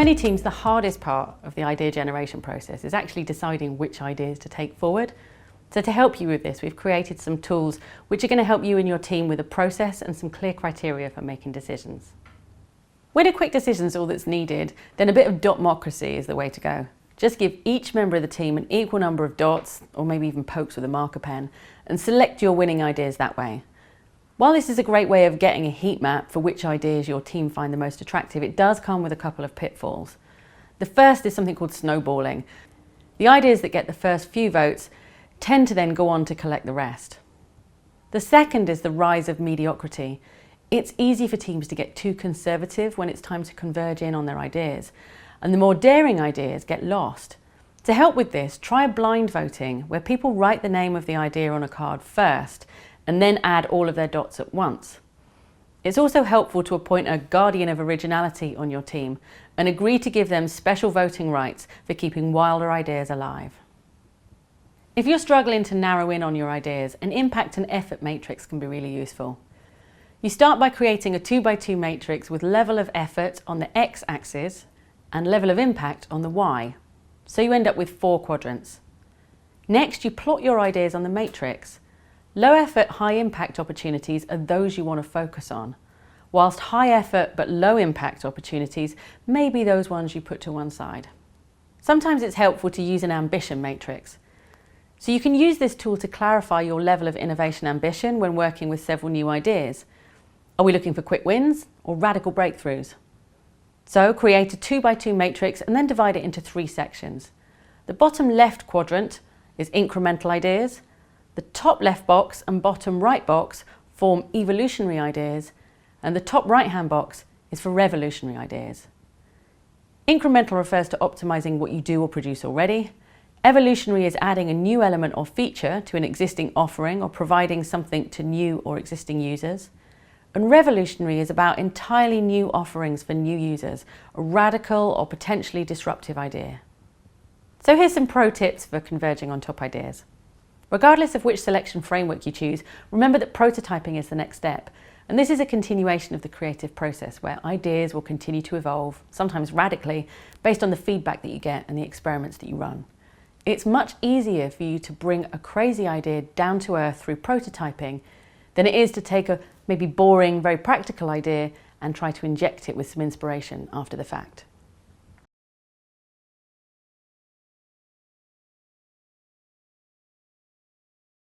many teams, the hardest part of the idea generation process is actually deciding which ideas to take forward. So to help you with this, we've created some tools which are going to help you and your team with a process and some clear criteria for making decisions. When a quick decision is all that's needed, then a bit of Dotmocracy is the way to go. Just give each member of the team an equal number of dots, or maybe even pokes with a marker pen, and select your winning ideas that way. While this is a great way of getting a heat map for which ideas your team find the most attractive, it does come with a couple of pitfalls. The first is something called snowballing. The ideas that get the first few votes tend to then go on to collect the rest. The second is the rise of mediocrity. It's easy for teams to get too conservative when it's time to converge in on their ideas, and the more daring ideas get lost. To help with this, try blind voting, where people write the name of the idea on a card first, and then add all of their dots at once. It's also helpful to appoint a guardian of originality on your team and agree to give them special voting rights for keeping wilder ideas alive. If you're struggling to narrow in on your ideas, an impact and effort matrix can be really useful. You start by creating a 2x2 matrix with level of effort on the x-axis and level of impact on the y, so you end up with 4 quadrants. Next, you plot your ideas on the matrix. Low effort, high impact opportunities are those you want to focus on, whilst high effort but low impact opportunities may be those ones you put to one side. Sometimes it's helpful to use an ambition matrix. So you can use this tool to clarify your level of innovation ambition when working with several new ideas. Are we looking for quick wins or radical breakthroughs? So create a 2x2 matrix and then divide it into 3 sections. The bottom left quadrant is incremental ideas. The top left box and bottom right box form evolutionary ideas, and the top right hand box is for revolutionary ideas. Incremental refers to optimizing what you do or produce already. Evolutionary is adding a new element or feature to an existing offering or providing something to new or existing users. And revolutionary is about entirely new offerings for new users, a radical or potentially disruptive idea. So here's some pro tips for converging on top ideas. Regardless of which selection framework you choose, remember that prototyping is the next step. And this is a continuation of the creative process where ideas will continue to evolve, sometimes radically, based on the feedback that you get and the experiments that you run. It's much easier for you to bring a crazy idea down to earth through prototyping than it is to take a maybe boring, very practical idea and try to inject it with some inspiration after the fact.